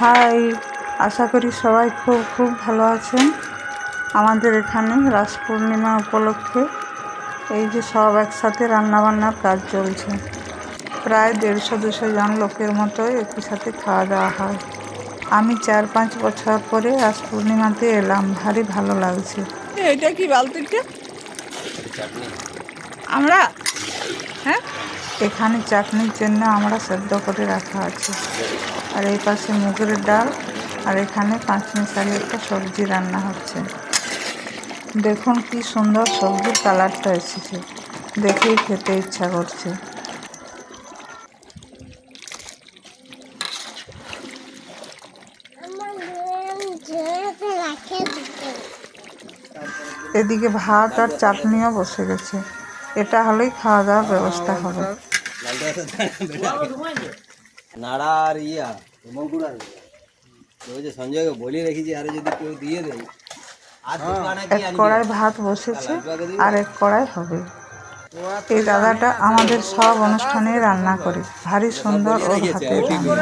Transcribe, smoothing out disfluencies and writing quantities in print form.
High, আশা করি সবাই খুব খুব ভালো আছেন। আমাদের এখানে রাস পূর্ণিমা উপলক্ষে এই যে সব একসাথে রান্নাবান্নার কাজ চলছে। প্রায় 150-200 জন লোকের মতো একই সাথে খাওয়া দাওয়া হয়। আমি 4-5 বছর পরে রাস পূর্ণিমাতে এলাম, ভারী ভালো লাগছে। এটা কি বালতিটা? আমরা হ্যাঁ এখানে চাটনির জন্য আমরা সেদ্ধ করে রাখা আছে, আর এই পাশে মুগের ডাল, আর এখানে পাঁচমিশালি একটা সবজি রান্না হচ্ছে। দেখুন কি সুন্দর সবজির কালারটা এসেছে, দেখেই খেতে ইচ্ছা করছে। এদিকে ভাত আর চাটনিও বসে গেছে। এটা হলেই খাওয়া দাওয়ার ব্যবস্থা হবে। নাড়া আর ইয়া ওই যে সঞ্জয়কে বলে রেখেছি, আরে যদি কেউ দিয়ে দেয়। এক কড়াই ভাত বসেছে আর এক কড়াই হবে। এই দাদাটা আমাদের সব অনুষ্ঠানে রান্না করে, ভারী সুন্দর ওর হাতের রান্না।